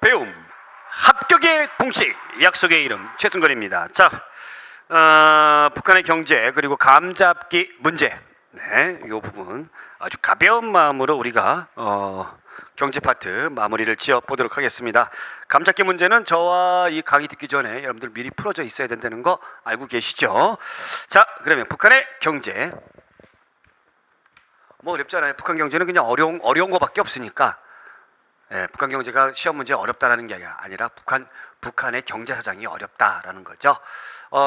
배움 합격의 공식 약속의 이름 최승건입니다. 자, 북한의 경제 그리고 감잡기 문제, 네, 이 부분 아주 가벼운 마음으로 우리가 경제 파트 마무리를 지어 보도록 하겠습니다. 감잡기 문제는 저와 이 강의 듣기 전에 여러분들 미리 풀어져 있어야 된다는 거 알고 계시죠? 자, 그러면 북한의 경제, 뭐 어렵잖아요. 북한 경제는 그냥 어려운 거밖에 없으니까. 예, 북한 경제가 시험 문제 어렵다라는 게 아니라 북한의 경제 사정이 어렵다라는 거죠.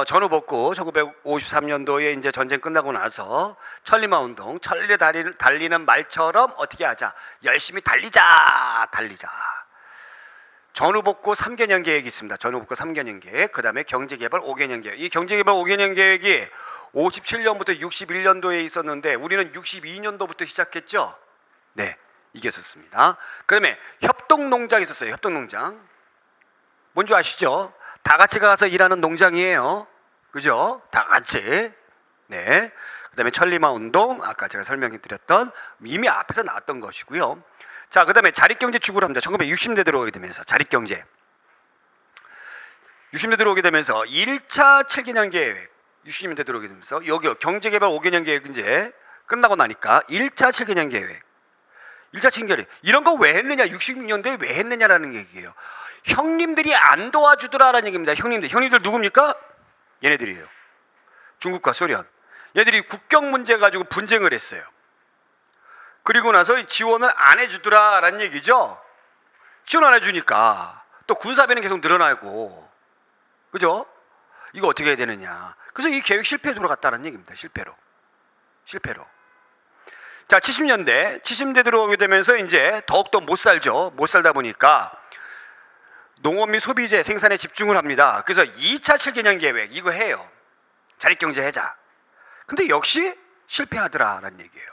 전후복구 1953년도에 이제 전쟁 끝나고 나서 천리마 운동, 천리 달리는 말처럼 어떻게 하자, 열심히 달리자. 전후복구 3개년 계획이 있습니다. 전후복구 3개년 계획, 그 다음에 경제개발 5개년 계획. 이 경제개발 5개년 계획이 57년부터 61년도에 있었는데 우리는 62년도부터 시작했죠. 네, 이게 있었습니다. 그 다음에 협동농장이 있었어요. 협동농장. 뭔지 아시죠? 다 같이 가서 일하는 농장이에요. 그죠? 다 같이. 네. 그 다음에 천리마 운동, 아까 제가 설명해 드렸던 이미 앞에서 나왔던 것이고요. 자, 그 다음에 자립경제 추구를 합니다. 1960년대 들어오게 되면서 자립경제. 60년대 들어오게 되면서 1차 7개년 계획, 60년대 들어오게 되면서 여기 경제개발 5개년 계획 이제 끝나고 나니까 1차 7개년 계획. 1차 7개년 계획. 이런 거 왜 했느냐? 60년대에 왜 했느냐라는 얘기예요. 형님들이 안 도와주더라라는 얘기입니다. 형님들 누굽니까? 얘네들이에요. 중국과 소련. 얘들이 국경 문제 가지고 분쟁을 했어요. 그리고 나서 지원을 안 해주더라라는 얘기죠. 지원 안 해주니까 또 군사비는 계속 늘어나고, 그죠? 이거 어떻게 해야 되느냐. 그래서 이 계획 실패에 돌아갔다는 얘기입니다. 실패로. 자, 70년대 들어오게 되면서 이제 더욱더 못 살죠. 못 살다 보니까 농업 및 소비재 생산에 집중을 합니다. 그래서 2차 7개년 계획 이거 해요. 자립경제 하자. 근데 역시 실패하더라라는 얘기예요.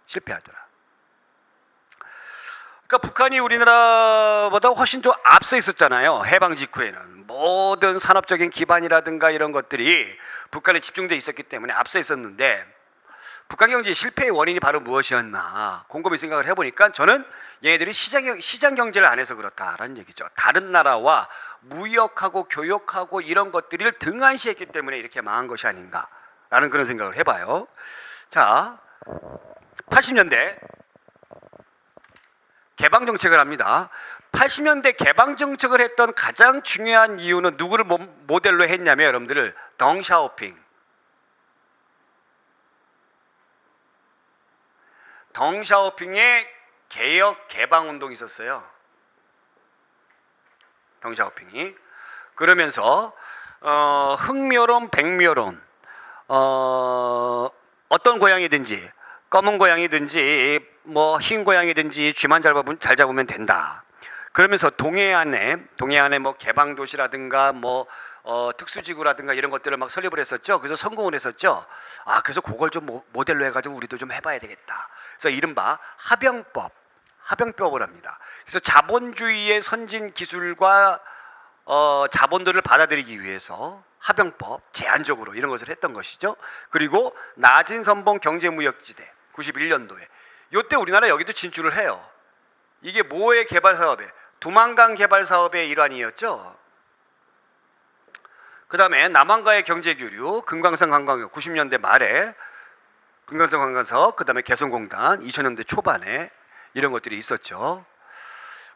실패하더라. 그러니까 북한이 우리나라보다 훨씬 더 앞서 있었잖아요. 해방 직후에는 모든 산업적인 기반이라든가 이런 것들이 북한에 집중돼 있었기 때문에 앞서 있었는데, 북한 경제 실패의 원인이 바로 무엇이었나 곰곰이 생각을 해보니까 저는 얘네들이 시장 경제를 안 해서 그렇다라는 얘기죠. 다른 나라와 무역하고 교역하고 이런 것들을 등한시했기 때문에 이렇게 망한 것이 아닌가라는 그런 생각을 해봐요. 자, 80년대 개방 정책을 합니다. 80년대 개방 정책을 했던 가장 중요한 이유는 누구를 모델로 했냐면 여러분들 덩샤오핑의 개혁 개방 운동이 있었어요. 덩샤오핑이. 그러면서 흑묘론, 백묘론, 어떤 고양이든지 검은 고양이든지 뭐 흰 고양이든지 쥐만 잘 잡으면 된다. 그러면서 동해안에 뭐 개방 도시라든가 뭐 특수지구라든가 이런 것들을 막 설립을 했었죠. 그래서 성공을 했었죠. 그래서 그걸 좀 모델로 해가지고 우리도 좀 해봐야 되겠다. 그래서 이른바 합병법을 합니다. 그래서 자본주의의 선진 기술과 자본들을 받아들이기 위해서 합병법, 제한적으로 이런 것을 했던 것이죠. 그리고 낮은 선봉 경제무역지대 91년도에 이때 우리나라 여기도 진출을 해요. 이게 뭐의 개발 사업에? 두만강 개발 사업의 일환이었죠. 그 다음에 남한과의 경제교류, 금강산 관광역 90년대 말에 금강산 관광석, 그 다음에 개성공단 2000년대 초반에 이런 것들이 있었죠.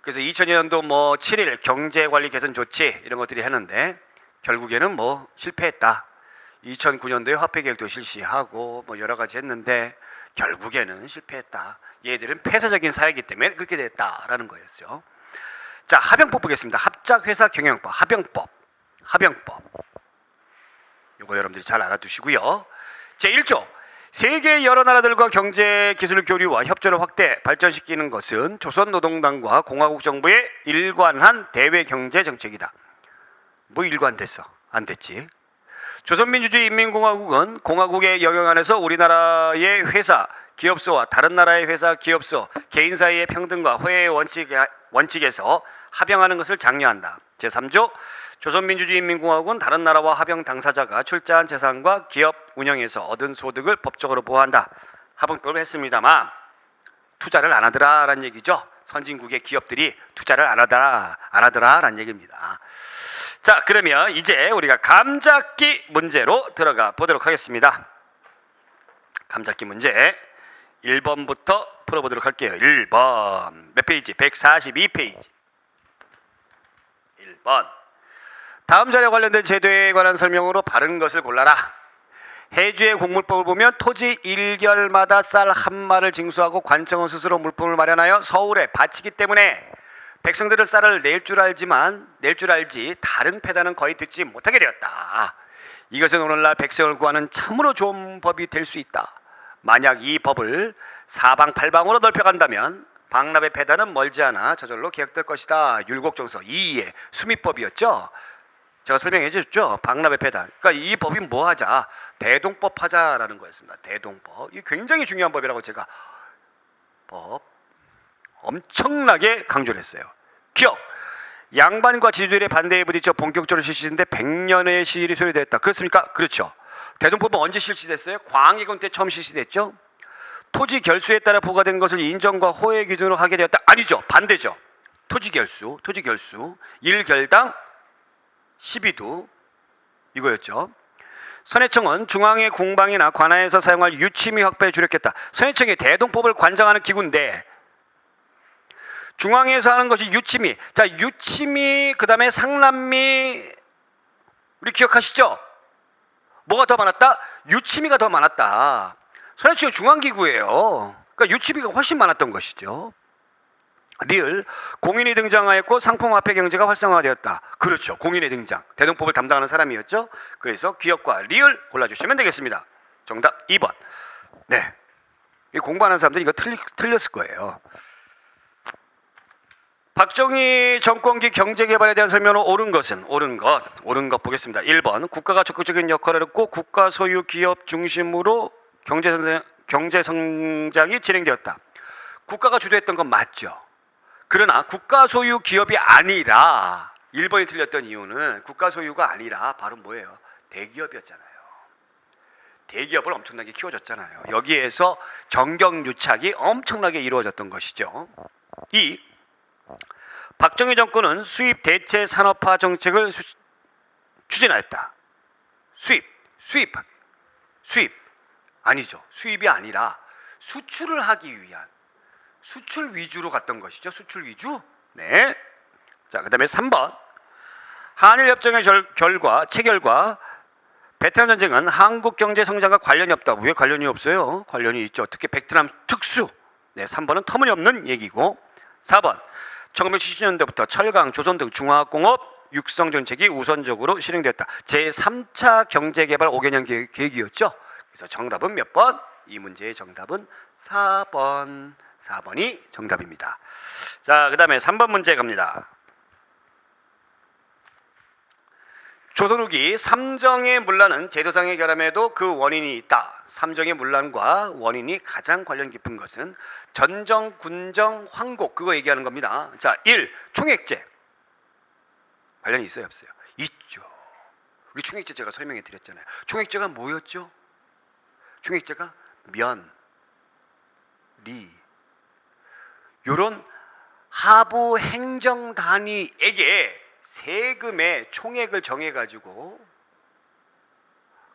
그래서 2000년도 뭐 7일 경제관리 개선 조치 이런 것들이 하는데 결국에는 뭐 실패했다. 2009년도에 화폐개혁도 실시하고 뭐 여러 가지 했는데 결국에는 실패했다. 얘들은 폐쇄적인 사회이기 때문에 그렇게 됐다라는 거였죠. 자, 합병법 보겠습니다. 합작회사 경영법, 합병법. 이거 여러분들이 잘 알아두시고요. 제1조, 세계 여러 나라들과 경제 기술 교류와 협조를 확대 발전시키는 것은 조선노동당과 공화국 정부의 일관한 대외 경제 정책이다. 뭐 일관됐어? 안 됐지. 조선민주주의 인민공화국은 공화국의 영역 안에서 우리나라의 회사, 기업소와 다른 나라의 회사, 기업소, 개인 사이의 평등과 화해의 원칙에서 합병하는 것을 장려한다. 제3조, 조선민주주의 인민공화국은 다른 나라와 합병 당사자가 출자한 재산과 기업 운영에서 얻은 소득을 법적으로 보호한다. 합병법을 했습니다만 투자를 안 하더라라는 얘기죠. 선진국의 기업들이 투자를 안 하더라라는 얘기입니다. 자, 그러면 이제 우리가 감잡기 문제로 들어가 보도록 하겠습니다. 감잡기 문제 1번부터 풀어보도록 할게요. 1번 몇 페이지? 142페이지. 1번 다음 자료에 관련된 제도에 관한 설명으로 바른 것을 골라라. 해주의 공물법을 보면 토지 1결마다 쌀 한 마를 징수하고 관청은 스스로 물품을 마련하여 서울에 바치기 때문에 백성들은 쌀을 낼 줄 알지 다른 패단은 거의 듣지 못하게 되었다. 이것은 오늘날 백성을 구하는 참으로 좋은 법이 될 수 있다. 만약 이 법을 사방팔방으로 넓혀간다면 방납의 패단은 멀지 않아 저절로 개혁될 것이다. 율곡정서 2의 수미법이었죠. 제가 설명해 주셨죠. 방납의 패단. 그러니까 이 법이 뭐 하자? 대동법 하자라는 거였습니다. 대동법. 이게 굉장히 중요한 법이라고 제가 엄청나게 강조를 했어요. 기억. 양반과 지주들의 반대에 부딪혀 본격적으로 실시했는데 100년의 시일이 소요됐다. 그렇습니까? 그렇죠. 대동법은 언제 실시됐어요? 광해군 때 처음 실시됐죠. 토지 결수에 따라 부과된 것을 인정과 호의 기준으로 하게 되었다. 아니죠. 반대죠. 토지 결수 1결당 12두 이거였죠. 선해청은 중앙의 궁방이나 관하에서 사용할 유치미 확보에 주력했다. 선해청이 대동법을 관장하는 기구인데 중앙에서 하는 것이 유치미. 자, 유치미 그다음에 상남미 우리 기억하시죠? 뭐가 더 많았다? 유치미가 더 많았다. 선해청이 중앙기구예요. 그러니까 유치미가 훨씬 많았던 것이죠. 리을 공인이 등장하였고 상품화폐 경제가 활성화되었다. 그렇죠. 공인의 등장. 대동법을 담당하는 사람이었죠. 그래서 기억과 리을 골라주시면 되겠습니다. 정답 2번. 네, 이 공부하는 사람들이 이거 틀렸을 거예요. 박정희 정권기 경제개발에 대한 설명으로 옳은 것 보겠습니다. 1번 국가가 적극적인 역할을 했고 국가 소유 기업 중심으로 경제성장이 진행되었다. 국가가 주도했던 건 맞죠. 그러나 국가 소유 기업이 아니라 1번이 틀렸던 이유는 국가 소유가 아니라 바로 뭐예요? 대기업이었잖아요. 대기업을 엄청나게 키워줬잖아요. 여기에서 정경유착이 엄청나게 이루어졌던 것이죠. 2. 박정희 정권은 수입 대체 산업화 정책을 추진하였다. 수입 아니죠. 수입이 아니라 수출을 하기 위한 수출 위주로 갔던 것이죠. 수출 위주. 네. 자, 그다음에 3번. 한일 협정의 체결과 베트남 전쟁은 한국 경제 성장과 관련이 없다. 왜 관련이 없어요? 관련이 있죠. 특히 베트남 특수. 네, 3번은 터무니없는 얘기고. 4번. 1970년대부터 철강, 조선 등 중화학공업 육성 정책이 우선적으로 실행되었다. 제3차 경제개발 5개년 계획이었죠. 그래서 정답은 몇 번? 이 문제의 정답은 4번. 4번이 정답입니다. 자, 그 다음에 3번 문제 갑니다. 조선 후기 삼정의 문란은 제도상의 결함에도 그 원인이 있다. 삼정의 문란과 원인이 가장 관련 깊은 것은 전정, 군정, 황곡 그거 얘기하는 겁니다. 자, 1. 총액제 관련이 있어요 없어요? 있죠. 우리 총액제 제가 설명해 드렸잖아요. 총액제가 뭐였죠? 총액제가 면, 리 요런 하부 행정 단위에게 세금의 총액을 정해가지고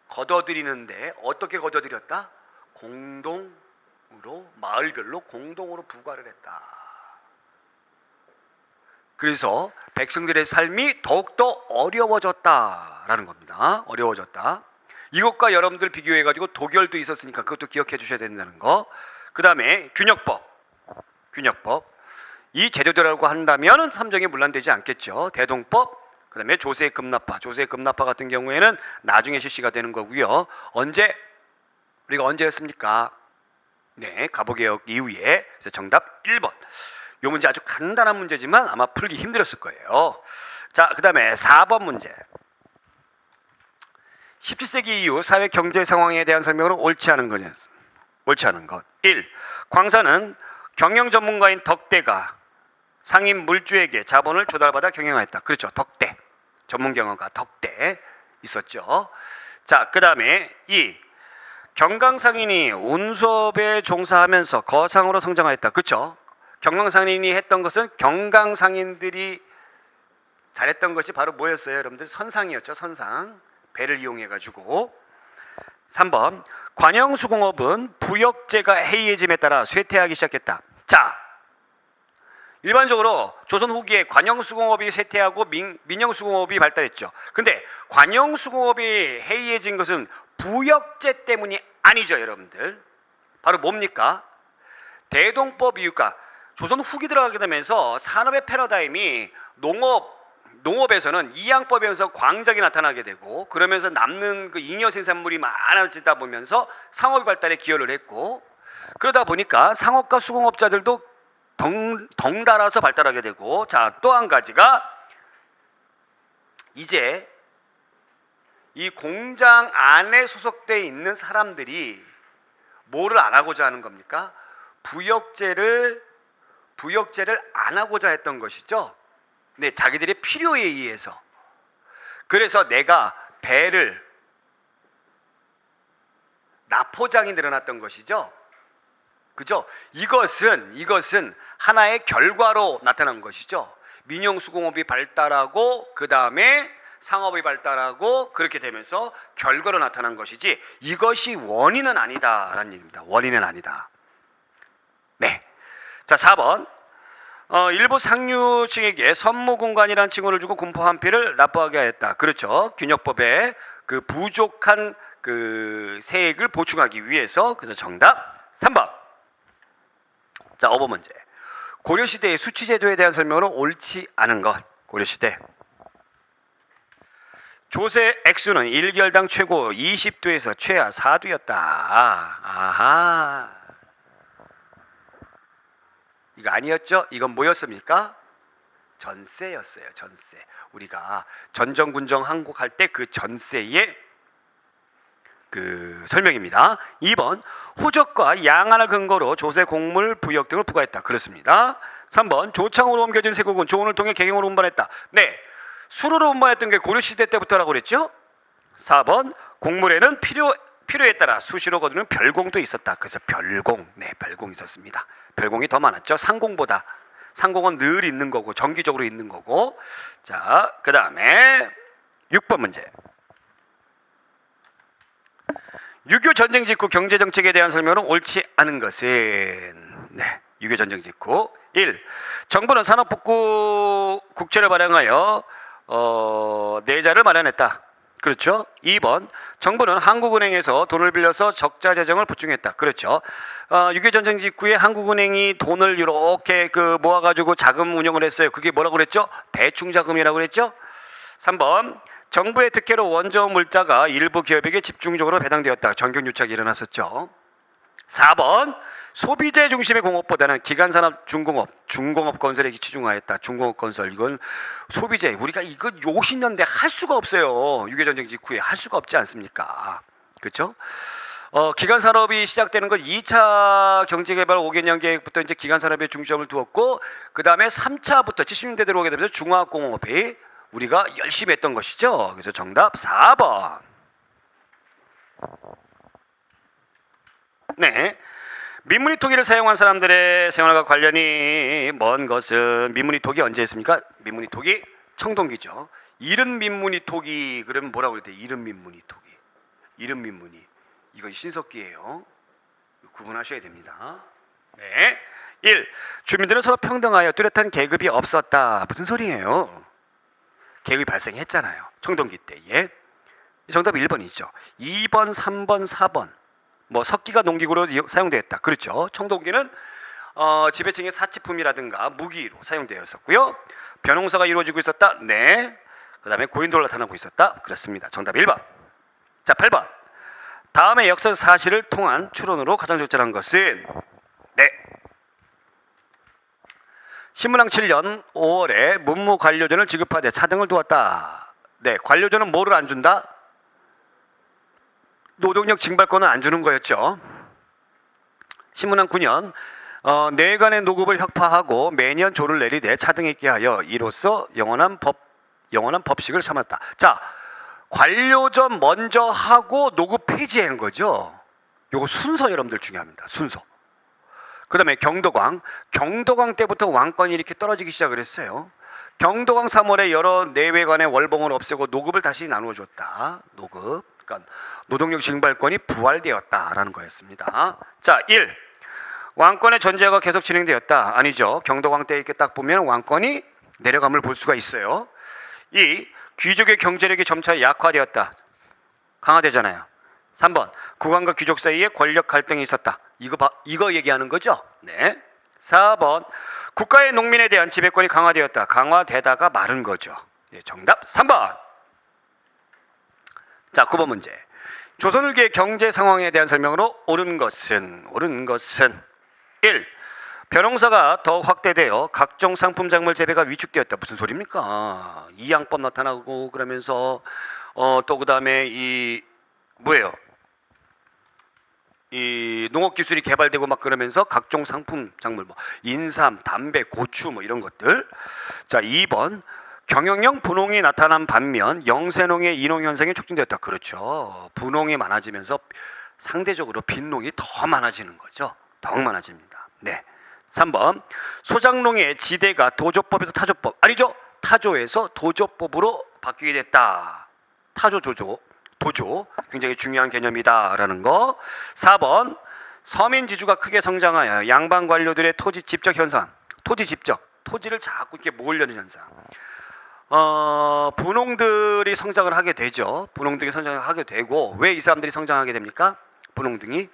걷어들이는데 어떻게 걷어들였다? 공동으로 마을별로 공동으로 부과를 했다. 그래서 백성들의 삶이 더욱더 어려워졌다라는 겁니다. 어려워졌다. 이것과 여러분들 비교해가지고 도결도 있었으니까 그것도 기억해 주셔야 된다는 거. 그 다음에 균역법. 이 제도대로라고 한다면 삼정이 문란되지 않겠죠. 대동법, 그 다음에 조세급납파. 조세급납파 같은 경우에는 나중에 실시가 되는 거고요. 우리가 언제 했습니까? 네, 갑오개혁 이후에. 그래서 정답 1번. 이 문제 아주 간단한 문제지만 아마 풀기 힘들었을 거예요. 자, 그 다음에 4번 문제. 17세기 이후 사회 경제 상황에 대한 설명으로 옳지 않은 것. 1. 광산은 경영 전문가인 덕대가 상인 물주에게 자본을 조달받아 경영하였다. 그렇죠. 덕대. 전문 경영가 덕대 있었죠. 자, 그 다음에 2. 경강상인이 운수업에 종사하면서 거상으로 성장하였다. 그렇죠? 경강상인이 했던 것은 경강상인들이 잘했던 것이 바로 뭐였어요? 여러분들 선상이었죠. 선상. 배를 이용해 가지고. 3번 관영수공업은 부역제가 해이해짐에 따라 쇠퇴하기 시작했다. 자, 일반적으로 조선 후기에 관영수공업이 쇠퇴하고 민영수공업이 발달했죠. 근데 관영수공업이 해이해진 것은 부역제 때문이 아니죠, 여러분들. 바로 뭡니까? 대동법 이유가 조선 후기 들어가게 되면서 산업의 패러다임이 농업에서는 이양법에서 광작이 나타나게 되고, 그러면서 남는 그 잉여 생산물이 많아지다 보면서 상업의 발달에 기여를 했고, 그러다 보니까 상업과 수공업자들도 덩달아서 발달하게 되고, 자, 또 한 가지가 이제 이 공장 안에 소속되어 있는 사람들이 뭐를 안 하고자 하는 겁니까? 부역제를 안 하고자 했던 것이죠. 네, 자기들의 필요에 의해서. 그래서 내가 배를 납포장이 늘어났던 것이죠. 그죠? 이것은 하나의 결과로 나타난 것이죠. 민영수공업이 발달하고 그 다음에 상업이 발달하고 그렇게 되면서 결과로 나타난 것이지, 이것이 원인은 아니다라는 얘기입니다. 원인은 아니다. 네. 자, 4번. 일부 상류층에게 선무공관이라는 칭호를 주고 군포 한 필을 납부하게 하였다. 그렇죠. 균역법에 그 부족한 그 세액을 보충하기 위해서. 그래서 정답 3번. 자, 5번 문제. 고려시대의 수취제도에 대한 설명으로 옳지 않은 것. 고려시대. 조세 액수는 1개월당 최고 20두에서 최하 4두였다. 아하. 이거 아니었죠? 이건 뭐였습니까? 전세였어요. 전세. 우리가 전정군정 항곡할 때 그 전세의 그 설명입니다. 2번 호적과 양안을 근거로 조세 공물 부역 등을 부과했다. 그렇습니다. 3번 조창으로 옮겨진 세국은 조언을 통해 개경으로 운반했다. 네, 수로로 운반했던 게 고려시대 때부터라고 그랬죠. 4번 공물에는 필요에 따라 수시로 거두는 별공도 있었다. 그래서 별공, 네, 별공 있었습니다. 별공이 더 많았죠. 상공보다. 상공은 늘 있는 거고 정기적으로 있는 거고. 자, 그 다음에 6번 문제. 6.25 전쟁 직후 경제정책에 대한 설명은 옳지 않은 것은, 네, 6.25 전쟁 직후 1. 정부는 산업복구 국채를 발행하여 내자를 마련했다. 그렇죠. 2번 정부는 한국은행에서 돈을 빌려서 적자 재정을 보충했다. 그렇죠. 6.25 전쟁 직후에 한국은행이 돈을 이렇게 그 모아가지고 자금 운영을 했어요. 그게 뭐라고 그랬죠? 대충자금이라고 그랬죠. 3번 정부의 특혜로 원조 물자가 일부 기업에게 집중적으로 배당되었다. 정경유착이 일어났었죠. 4번 소비재 중심의 공업보다는 기간산업 중공업 건설에 치중하였다. 중공업 건설, 이건 소비재, 우리가 이거 50년대 할 수가 없어요. 6.25 전쟁 직후에 할 수가 없지 않습니까? 그렇죠? 기간산업이 시작되는 건 2차 경제개발 5개년 계획부터 이제 기간산업에 중점을 두었고, 그 다음에 3차부터 70년대 들어오게 되면서 중화공업이 우리가 열심히 했던 것이죠. 그래서 정답 4번. 네. 민문이 토기를 사용한 사람들의 생활과 관련이 먼 것은, 민문이 토기 언제 했습니까? 민문이 토기 청동기죠. 이른 민문이 토기, 그러면 뭐라고 그랬대? 이른 민문이 토기. 이른 민문이. 이건 신석기예요. 구분하셔야 됩니다. 네. 1. 주민들은 서로 평등하여 뚜렷한 계급이 없었다. 무슨 소리예요? 계급이 발생했잖아요. 청동기 때에. 정답 1번이죠. 2번, 3번, 4번. 뭐 석기가 농기구로 사용되었다. 그렇죠. 청동기는 지배층의 사치품이라든가 무기로 사용되었었고요. 벼농사가 이루어지고 있었다. 네. 그 다음에 고인돌로 나타나고 있었다. 그렇습니다. 정답 1번. 자, 8번. 다음에 역사 사실을 통한 추론으로 가장 적절한 것은, 네, 신문왕 7년 5월에 문무 관료전을 지급하되 차등을 두었다. 네, 관료전은 뭐를 안 준다? 노동력 징발권은 안 주는 거였죠. 신문왕 9년 내관의 노급을 혁파하고 매년 조를 내리되 차등있게 하여 이로써 영원한 법식을 삼았다. 자, 관료전 먼저 하고 노급 폐지한 거죠. 요거 순서 여러분들 중요합니다. 순서. 그 다음에 경도광 때부터 왕권이 이렇게 떨어지기 시작을 했어요. 경도광 3월에 여러 내외관의 월봉을 없애고 노급을 다시 나누어줬다. 노급. 그러니까 노동력 징발권이 부활되었다라는 거였습니다. 자, 1. 왕권의 전제가 계속 진행되었다. 아니죠. 경도광 때 이렇게 딱 보면 왕권이 내려감을 볼 수가 있어요. 2. 귀족의 경제력이 점차 약화되었다. 강화되잖아요. 3번. 국왕과 귀족 사이에 권력 갈등이 있었다. 이거 얘기하는 거죠? 네. 4번. 국가의 농민에 대한 지배권이 강화되었다. 강화되다가 마른 거죠. 예, 정답 3번. 자, 9번 문제. 조선을기의 경제 상황에 대한 설명으로 옳은 것은 1. 벼농사가 더 확대되어 각종 상품 작물 재배가 위축되었다. 무슨 소리입니까? 이양법 나타나고 그러면서 또 그다음에 이 농업 기술이 개발되고 막 그러면서 각종 상품 작물 뭐 인삼, 담배, 고추 뭐 이런 것들. 자, 2번. 경영형 분홍이 나타난 반면 영세농의 이농 현상이 촉진되었다. 그렇죠. 분홍이 많아지면서 상대적으로 빈농이 더 많아지는 거죠. 더 많아집니다. 네. 3번. 소작농의 지대가 도조법에서 타조법. 아니죠. 타조에서 도조법으로 바뀌게 됐다. 타조, 조조. 도조. 굉장히 중요한 개념이다라는 거. 4번. 서민 지주가 크게 성장하여 양반 관료들의 토지 집적 현상. 토지 집적. 토지를 자꾸 이렇게 모으려는 현상. 분홍들이 성장을 하게 되죠. 분홍들이 성장을 하게 되고, 왜 이 사람들이 성장하게 됩니까? 분홍등이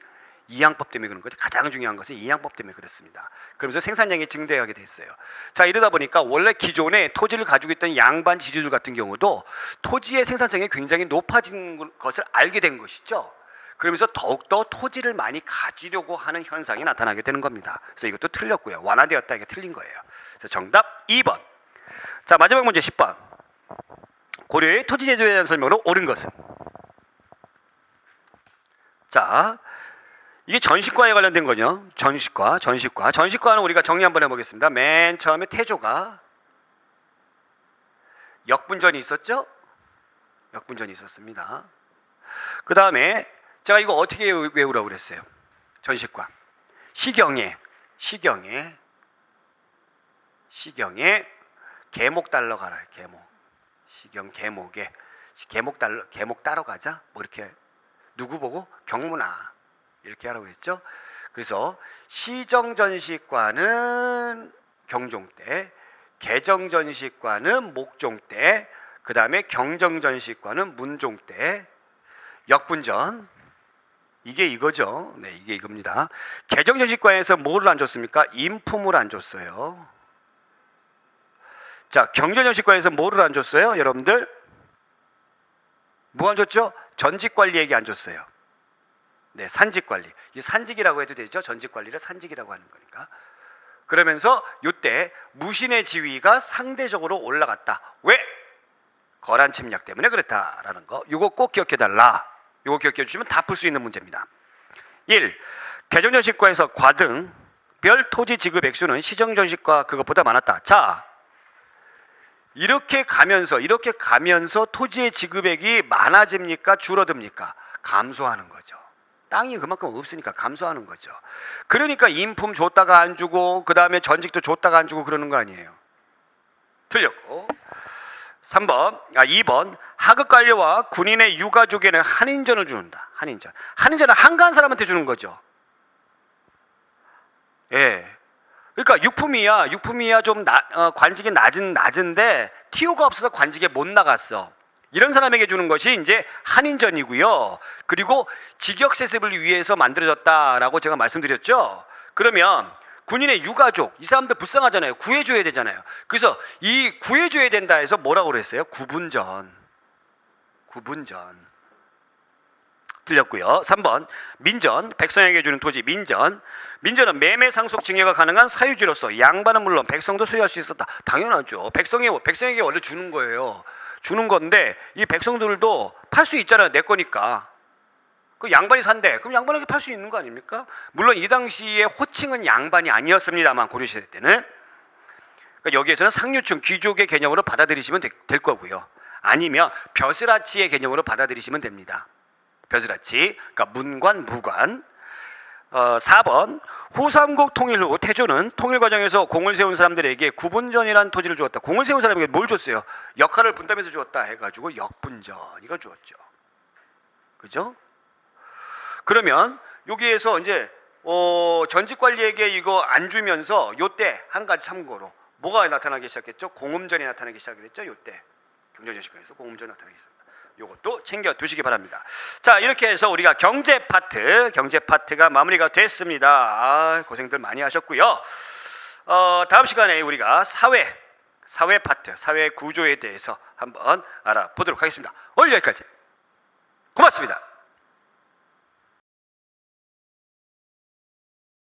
이양법 때문에 그런 거죠. 가장 중요한 것은 이양법 때문에 그렇습니다. 그러면서 생산량이 증대하게 됐어요. 자, 이러다 보니까 원래 기존에 토지를 가지고 있던 양반 지주들 같은 경우도 토지의 생산성이 굉장히 높아진 것을 알게 된 것이죠. 그러면서 더욱더 토지를 많이 가지려고 하는 현상이 나타나게 되는 겁니다. 그래서 이것도 틀렸고요. 완화되었다, 이게 틀린 거예요. 그래서 정답 2번. 자, 마지막 문제 10번. 고려의 토지 제도에 대한 설명으로 옳은 것은? 자, 이게 전시과에 관련된 거죠. 전시과는 우리가 정리 한번 해보겠습니다. 맨 처음에 태조가 역분전이 있었죠? 역분전이 있었습니다. 그 다음에 제가 이거 어떻게 외우라고 그랬어요? 전시과. 시경에 계목 달러 가라. 계목. 시경 계목에 계목 따러 가자. 뭐 이렇게 누구 보고? 경문아. 이렇게 하라고 했죠. 그래서 시정전시과는 경종 때, 개정전시과는 목종 때, 그 다음에 경정전시과는 문종 때, 역분전. 이게 이거죠. 네, 이게 이겁니다. 개정전시과에서 뭐를 안 줬습니까? 인품을 안 줬어요. 자, 경전전시과에서 뭐를 안 줬어요? 여러분들? 뭐 안 줬죠? 전직관리 얘기 안 줬어요. 네, 산직관리. 이 산직이라고 해도 되죠. 전직관리를 산직이라고 하는 거니까. 그러면서 이때 무신의 지위가 상대적으로 올라갔다. 왜? 거란 침략 때문에 그렇다라는 거. 이거 꼭 기억해달라. 이거 기억해 주시면 다 풀 수 있는 문제입니다. 1. 개정전시과에서 과등별 토지 지급 액수는 시정전시과 그것보다 많았다. 자, 이렇게 가면서 토지의 지급액이 많아집니까? 줄어듭니까? 감소하는 거죠. 땅이 그만큼 없으니까 감소하는 거죠. 그러니까 인품 줬다가 안 주고 그 다음에 전직도 줬다가 안 주고 그러는 거 아니에요. 틀렸고. 2번. 하급 관료와 군인의 유가족에는 한인전을 주는다. 한인전은 한가한 사람한테 주는 거죠. 예. 그러니까 유품이야 좀 관직이 낮은데 티오가 없어서 관직에 못 나갔어. 이런 사람에게 주는 것이 이제 한인전이고요. 그리고 직역세습을 위해서 만들어졌다라고 제가 말씀드렸죠. 그러면 군인의 유가족, 이 사람들 불쌍하잖아요. 구해줘야 되잖아요. 그래서 이 구해줘야 된다 해서 뭐라고 그랬어요? 구분전. 틀렸고요. 3번. 민전, 백성에게 주는 토지 민전은 매매 상속 증여가 가능한 사유지로서 양반은 물론 백성도 소유할 수 있었다. 당연하죠. 백성에게 원래 주는 거예요. 주는 건데 이 백성들도 팔 수 있잖아요. 내 거니까. 그 양반이 산대. 그럼 양반에게 팔 수 있는 거 아닙니까? 물론 이 당시에 호칭은 양반이 아니었습니다만 고려시대 때는. 그러니까 여기에서는 상류층 귀족의 개념으로 받아들이시면 될 거고요. 아니면 벼슬아치의 개념으로 받아들이시면 됩니다. 벼슬아치. 그러니까 문관, 무관. 4번 후삼국 통일 후 태조는 통일 과정에서 공을 세운 사람들에게 구분전이라는 토지를 주었다. 공을 세운 사람에게 뭘 줬어요? 역할을 분담해서 주었다 해가지고 역분전 이거 주었죠. 그죠? 그러면 여기에서 이제 전직 관리에게 이거 안 주면서 요때 한 가지 참고로 뭐가 나타나기 시작했죠? 공음전이 나타나기 시작했죠. 요때 경제정신권에서 공음전이 나타나기 시작했습니다. 요것도 챙겨 두시기 바랍니다. 자, 이렇게 해서 우리가 경제 파트가 마무리가 됐습니다. 아, 고생들 많이 하셨고요. 다음 시간에 우리가 사회 파트, 사회 구조에 대해서 한번 알아보도록 하겠습니다. 오늘 여기까지. 고맙습니다.